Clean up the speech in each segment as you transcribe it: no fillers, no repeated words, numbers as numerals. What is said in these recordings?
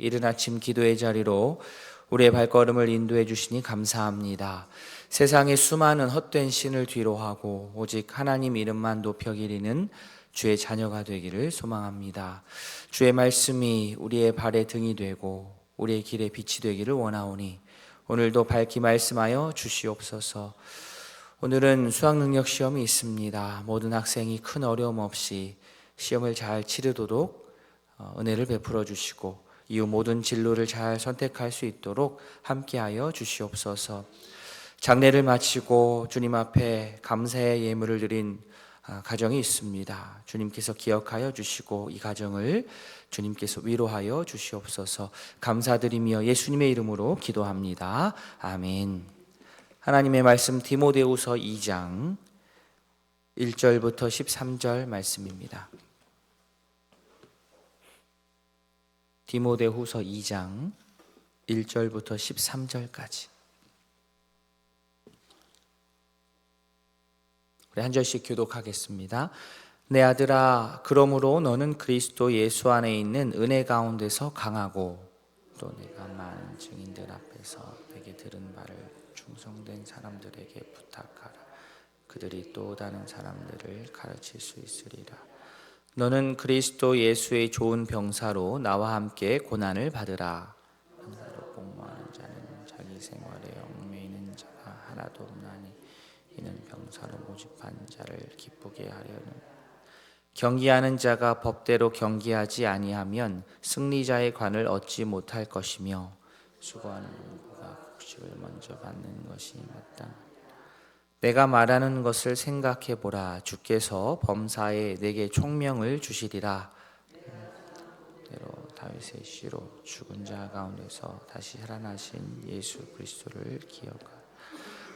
이른 아침 기도의 자리로 우리의 발걸음을 인도해 주시니 감사합니다. 세상의 수많은 헛된 신을 뒤로하고 오직 하나님 이름만 높여 기리는 주의 자녀가 되기를 소망합니다. 주의 말씀이 우리의 발의 등이 되고 우리의 길의 빛이 되기를 원하오니 오늘도 밝히 말씀하여 주시옵소서. 오늘은 수학능력 시험이 있습니다. 모든 학생이 큰 어려움 없이 시험을 잘 치르도록 은혜를 베풀어 주시고 이후 모든 진로를 잘 선택할 수 있도록 함께하여 주시옵소서. 장례를 마치고 주님 앞에 감사의 예물을 드린 가정이 있습니다. 주님께서 기억하여 주시고 이 가정을 주님께서 위로하여 주시옵소서. 감사드리며 예수님의 이름으로 기도합니다. 아멘. 하나님의 말씀 디모데후서 2장 1절부터 13절 말씀입니다. 디모데후서 2장 1절부터 13절까지 우리 한 절씩 교독하겠습니다. 내 아들아, 그러므로 너는 그리스도 예수 안에 있는 은혜 가운데서 강하고 또 내가 많은 증인들 앞에서 내게 들은 바를 충성된 사람들에게 부탁하라. 그들이 또 다른 사람들을 가르칠 수 있으리라. 너는 그리스도 예수의 좋은 병사로 나와 함께 고난을 받으라. 병사로 복무하는 자는 자기 생활에 얽매이는 자가 하나도 없나니 이는 병사로 모집한 자를 기쁘게 하려는. 경기하는 자가 법대로 경기하지 아니하면 승리자의 관을 얻지 못할 것이며 수고하는 자가 곡식을 먼저 받는 것이 마땅하니라. 내가 말하는 것을 생각해 보라. 주께서 범사에 내게 총명을 주시리라. 대로 다윗의 씨로 죽은 자 가운데서 다시 살아나신 예수 그리스도를 기억하라.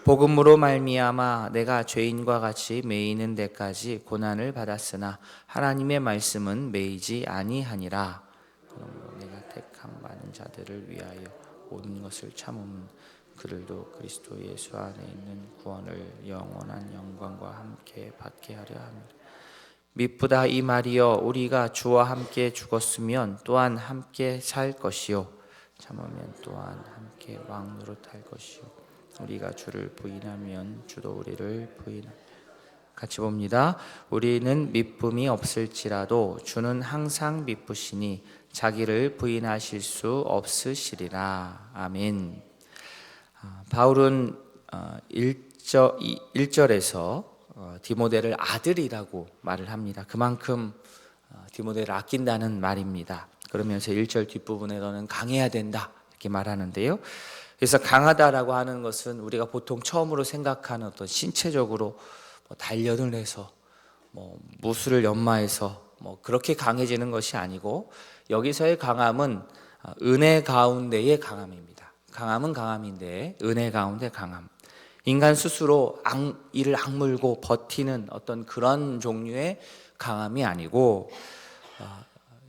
복음으로 말미암아 내가 죄인과 같이 매이는 데까지 고난을 받았으나 하나님의 말씀은 매이지 아니하니라. 그러므로 내가 택함 받은 자들을 위하여 모든 것을 참음은 그들도 그리스도 예수 안에 있는 구원을 영원한 영광과 함께 받게 하려 합니다. 미쁘다 이 말이여, 우리가 주와 함께 죽었으면 또한 함께 살 것이요 참으면 또한 함께 왕 노릇할 것이요 우리가 주를 부인하면 주도 우리를 부인하리라. 같이 봅니다. 우리는 미쁨이 없을지라도 주는 항상 미쁘시니 자기를 부인하실 수 없으시리라. 아멘. 바울은 1절에서 디모데를 아들이라고 말을 합니다. 그만큼 디모데를 아낀다는 말입니다. 그러면서 1절 뒷부분에 너는 강해야 된다 이렇게 말하는데요. 그래서 강하다라고 하는 것은 우리가 보통 처음으로 생각하는 어떤 신체적으로 단련을 해서 무술을 연마해서 그렇게 강해지는 것이 아니고 여기서의 강함은 은혜 가운데의 강함입니다. 강함은 강함인데 은혜 가운데 강함. 인간 스스로 이를 악물고 버티는 어떤 그런 종류의 강함이 아니고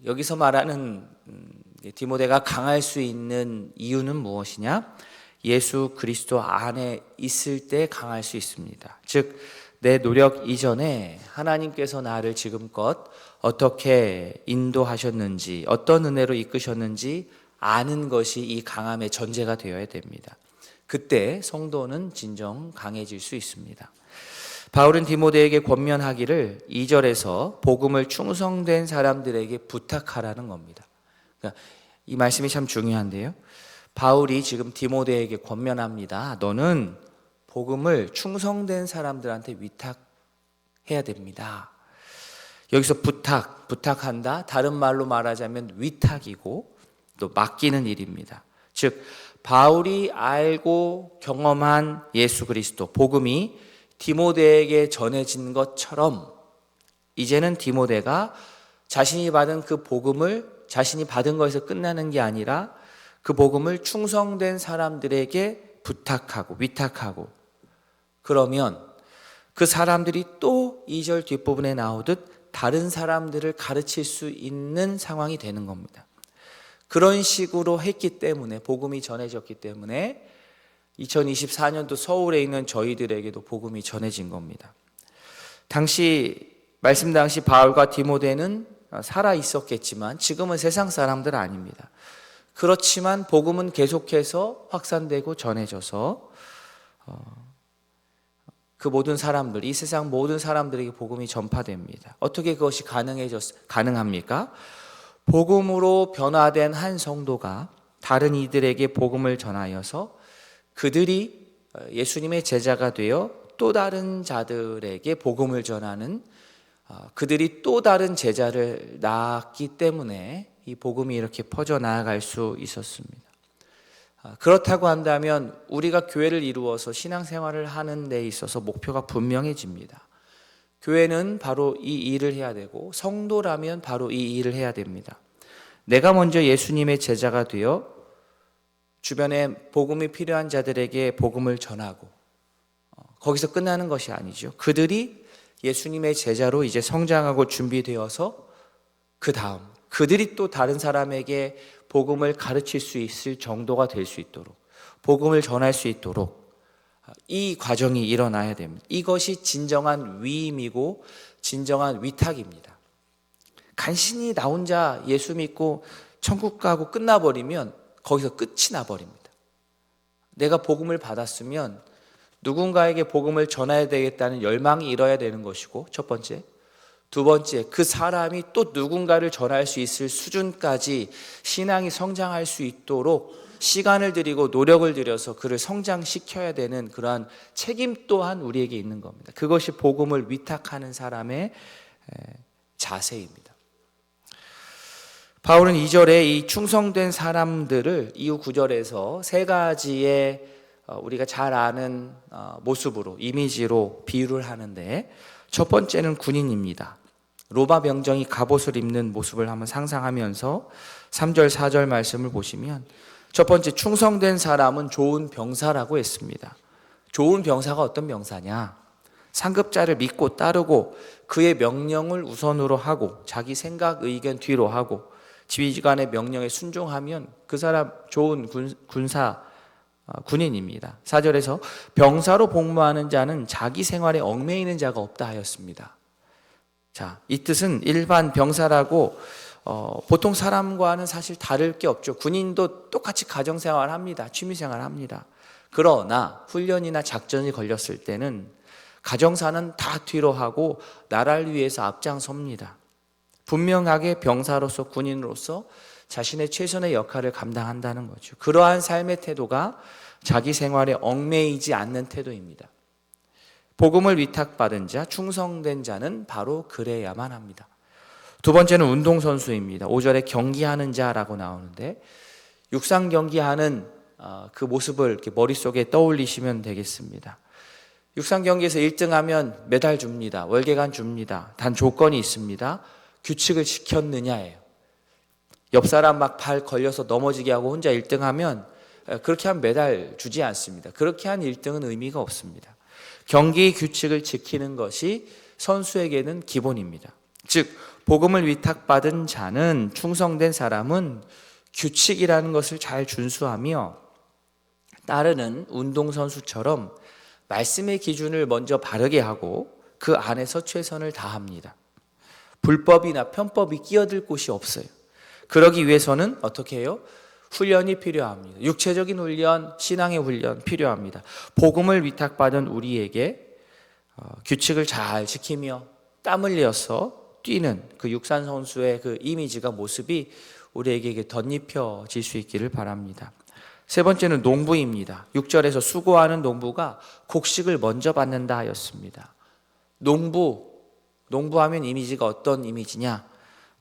여기서 말하는 디모데가 강할 수 있는 이유는 무엇이냐? 예수 그리스도 안에 있을 때 강할 수 있습니다. 즉, 내 노력 이전에 하나님께서 나를 지금껏 어떻게 인도하셨는지, 어떤 은혜로 이끄셨는지 아는 것이 이 강함의 전제가 되어야 됩니다. 그때 성도는 진정 강해질 수 있습니다. 바울은 디모데에게 권면하기를 2절에서 복음을 충성된 사람들에게 부탁하라는 겁니다. 그러니까 이 말씀이 참 중요한데요. 바울이 지금 디모데에게 권면합니다. 너는 복음을 충성된 사람들한테 위탁해야 됩니다. 여기서 부탁한다. 다른 말로 말하자면 위탁이고 또 맡기는 일입니다. 즉 바울이 알고 경험한 예수 그리스도 복음이 디모데에게 전해진 것처럼 이제는 디모데가 자신이 받은 그 복음을 자신이 받은 것에서 끝나는 게 아니라 그 복음을 충성된 사람들에게 부탁하고 위탁하고 그러면 그 사람들이 또 2절 뒷부분에 나오듯 다른 사람들을 가르칠 수 있는 상황이 되는 겁니다. 그런 식으로 했기 때문에 복음이 전해졌기 때문에 2024년도 서울에 있는 저희들에게도 복음이 전해진 겁니다. 말씀 당시 바울과 디모데는 살아 있었겠지만 지금은 세상 사람들 아닙니다. 그렇지만 복음은 계속해서 확산되고 전해져서 그 모든 사람들, 이 세상 모든 사람들에게 복음이 전파됩니다. 어떻게 그것이 가능합니까? 복음으로 변화된 한 성도가 다른 이들에게 복음을 전하여서 그들이 예수님의 제자가 되어 또 다른 자들에게 복음을 전하는, 그들이 또 다른 제자를 낳았기 때문에 이 복음이 이렇게 퍼져나갈 수 있었습니다. 그렇다고 한다면 우리가 교회를 이루어서 신앙생활을 하는 데 있어서 목표가 분명해집니다. 교회는 바로 이 일을 해야 되고 성도라면 바로 이 일을 해야 됩니다. 내가 먼저 예수님의 제자가 되어 주변에 복음이 필요한 자들에게 복음을 전하고 거기서 끝나는 것이 아니죠. 그들이 예수님의 제자로 이제 성장하고 준비되어서 그 다음 그들이 또 다른 사람에게 복음을 가르칠 수 있을 정도가 될 수 있도록, 복음을 전할 수 있도록 이 과정이 일어나야 됩니다. 이것이 진정한 위임이고 진정한 위탁입니다. 간신히 나 혼자 예수 믿고 천국 가고 끝나버리면 거기서 끝이 나버립니다. 내가 복음을 받았으면 누군가에게 복음을 전해야 되겠다는 열망이 일어야 되는 것이고, 첫 번째. 두 번째, 그 사람이 또 누군가를 전할 수 있을 수준까지 신앙이 성장할 수 있도록 시간을 들이고 노력을 들여서 그를 성장시켜야 되는 그러한 책임 또한 우리에게 있는 겁니다. 그것이 복음을 위탁하는 사람의 자세입니다. 바울은 2절에 이 충성된 사람들을 이후 9절에서 세 가지의 우리가 잘 아는 모습으로, 이미지로 비유를 하는데, 첫 번째는 군인입니다. 로마 병정이 갑옷을 입는 모습을 한번 상상하면서 3절 4절 말씀을 보시면, 첫 번째, 충성된 사람은 좋은 병사라고 했습니다. 좋은 병사가 어떤 병사냐? 상급자를 믿고 따르고 그의 명령을 우선으로 하고 자기 생각 의견 뒤로 하고 지휘관의 명령에 순종하면 그 사람 좋은 군인입니다. 4절에서 병사로 복무하는 자는 자기 생활에 얽매이는 자가 없다 하였습니다. 자, 이 뜻은 일반 병사라고 보통 사람과는 사실 다를 게 없죠. 군인도 똑같이 가정생활 합니다. 취미생활 합니다. 그러나 훈련이나 작전이 걸렸을 때는 가정사는 다 뒤로 하고 나라를 위해서 앞장섭니다. 분명하게 병사로서, 군인으로서 자신의 최선의 역할을 감당한다는 거죠. 그러한 삶의 태도가 자기 생활에 얽매이지 않는 태도입니다. 복음을 위탁받은 자, 충성된 자는 바로 그래야만 합니다. 두 번째는 운동선수입니다. 5절에 경기하는 자라고 나오는데, 육상 경기하는 그 모습을 이렇게 머릿속에 떠올리시면 되겠습니다. 육상 경기에서 1등하면 메달 줍니다. 월계관 줍니다. 단 조건이 있습니다. 규칙을 지켰느냐예요. 옆 사람 막 발 걸려서 넘어지게 하고 혼자 1등하면 그렇게 하면 메달 주지 않습니다. 그렇게 한 1등은 의미가 없습니다. 경기 규칙을 지키는 것이 선수에게는 기본입니다. 즉 복음을 위탁받은 자는, 충성된 사람은 규칙이라는 것을 잘 준수하며 따르는 운동선수처럼 말씀의 기준을 먼저 바르게 하고 그 안에서 최선을 다합니다. 불법이나 편법이 끼어들 곳이 없어요. 그러기 위해서는 어떻게 해요? 훈련이 필요합니다. 육체적인 훈련, 신앙의 훈련 필요합니다. 복음을 위탁받은 우리에게 규칙을 잘 지키며 땀 흘려서 뛰는 그 육산 선수의 그 이미지가, 모습이 우리에게 덧입혀질 수 있기를 바랍니다. 세 번째는 농부입니다. 6절에서 수고하는 농부가 곡식을 먼저 받는다 하였습니다. 농부하면 이미지가 어떤 이미지냐?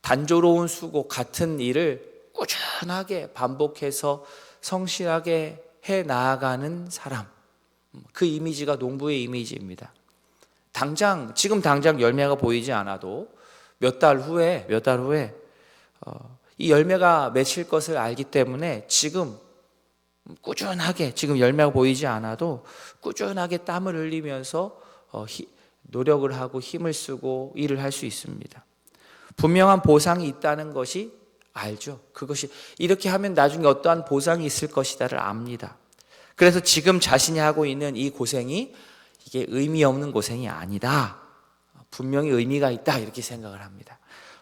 단조로운 수고, 같은 일을 꾸준하게 반복해서 성실하게 해 나아가는 사람, 그 이미지가 농부의 이미지입니다. 지금 당장 열매가 보이지 않아도 몇 달 후에 이 열매가 맺힐 것을 알기 때문에 지금 꾸준하게, 지금 열매가 보이지 않아도 꾸준하게 땀을 흘리면서 노력을 하고 힘을 쓰고 일을 할 수 있습니다. 분명한 보상이 있다는 것이 알죠. 그것이 이렇게 하면 나중에 어떠한 보상이 있을 것이다를 압니다. 그래서 지금 자신이 하고 있는 이 고생이 이게 의미 없는 고생이 아니다, 분명히 의미가 있다, 이렇게 생각을 합니다.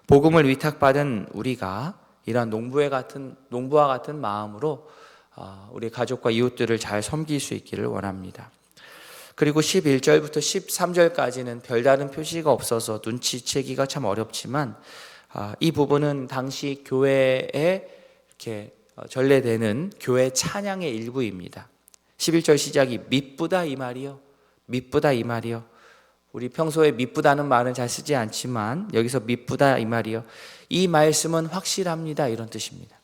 복음을 위탁받은 우리가 이러한 농부와 같은 마음으로 우리 가족과 이웃들을 잘 섬길 수 있기를 원합니다. 그리고 11절부터 13절까지는 별다른 표시가 없어서 눈치채기가 참 어렵지만 이 부분은 당시 교회에 이렇게 전래되는 교회 찬양의 일부입니다. 11절 시작이 미쁘다 이 말이요. 미쁘다 이 말이요. 우리 평소에 미쁘다는 말은 잘 쓰지 않지만 여기서 미쁘다 이 말이요. 이 말씀은 확실합니다. 이런 뜻입니다.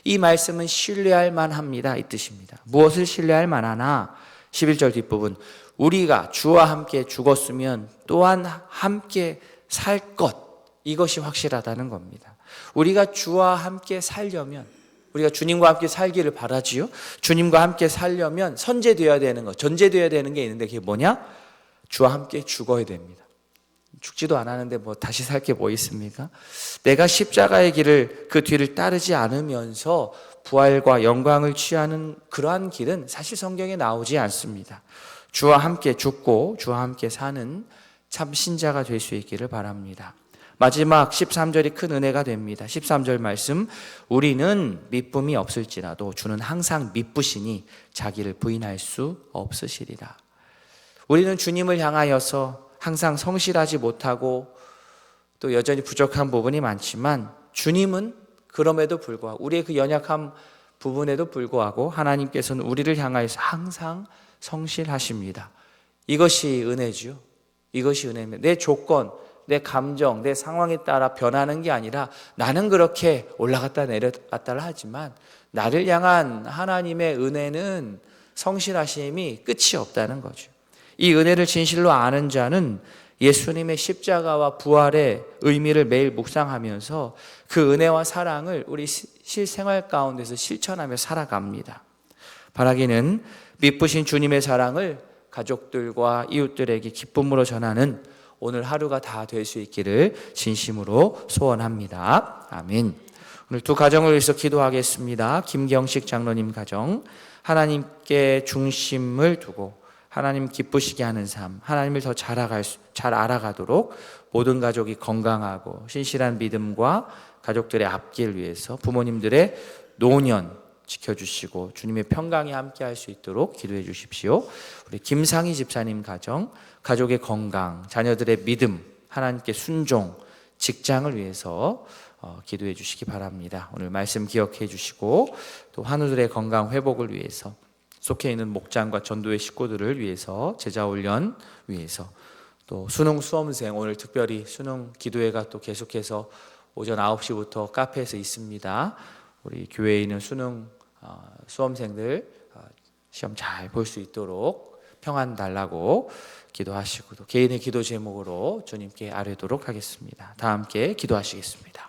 이 말씀은 신뢰할 만합니다. 이 뜻입니다. 무엇을 신뢰할 만하나? 11절 뒷부분. 우리가 주와 함께 죽었으면 또한 함께 살 것. 이것이 확실하다는 겁니다. 우리가 주와 함께 살려면, 우리가 주님과 함께 살기를 바라지요. 주님과 함께 살려면 선제되어야 되는 것, 전제되어야 되는 게 있는데 그게 뭐냐? 주와 함께 죽어야 됩니다. 죽지도 않았는데 뭐 다시 살 게 뭐 있습니까? 내가 십자가의 길을 그 뒤를 따르지 않으면서 부활과 영광을 취하는 그러한 길은 사실 성경에 나오지 않습니다. 주와 함께 죽고 주와 함께 사는 참 신자가 될 수 있기를 바랍니다. 마지막 13절이 큰 은혜가 됩니다. 13절 말씀, 우리는 미쁨이 없을지라도 주는 항상 미쁘시니 자기를 부인할 수 없으시리라. 우리는 주님을 향하여서 항상 성실하지 못하고 또 여전히 부족한 부분이 많지만 주님은 그럼에도 불구하고 우리의 그 연약한 부분에도 불구하고 하나님께서는 우리를 향하여서 항상 성실하십니다. 이것이 은혜죠. 이것이 은혜입니다. 내 조건, 내 감정, 내 상황에 따라 변하는 게 아니라 나는 그렇게 올라갔다 내려갔다를 하지만 나를 향한 하나님의 은혜는 성실하심이 끝이 없다는 거죠. 이 은혜를 진실로 아는 자는 예수님의 십자가와 부활의 의미를 매일 묵상하면서 그 은혜와 사랑을 우리 실생활 가운데서 실천하며 살아갑니다. 바라기는 미쁘신 주님의 사랑을 가족들과 이웃들에게 기쁨으로 전하는 오늘 하루가 다 될 수 있기를 진심으로 소원합니다. 아멘. 오늘 두 가정을 위해서 기도하겠습니다. 김경식 장로님 가정, 하나님께 중심을 두고 하나님 기쁘시게 하는 삶, 하나님을 더 잘 알아가도록 모든 가족이 건강하고 신실한 믿음과 가족들의 앞길 위해서 부모님들의 노년 지켜주시고 주님의 평강이 함께할 수 있도록 기도해 주십시오. 우리 김상희 집사님 가정, 가족의 건강, 자녀들의 믿음, 하나님께 순종, 직장을 위해서 기도해 주시기 바랍니다. 오늘 말씀 기억해 주시고 또 환우들의 건강 회복을 위해서 속해 있는 목장과 전도의 식구들을 위해서 제자훈련 위해서 또 수능 수험생 오늘 특별히 수능 기도회가 또 계속해서 오전 9시부터 카페에서 있습니다. 우리 교회에 있는 수능 수험생들 시험 잘 볼 수 있도록 평안 달라고 기도하시고 또 개인의 기도 제목으로 주님께 아뢰도록 하겠습니다. 다 함께 기도하시겠습니다.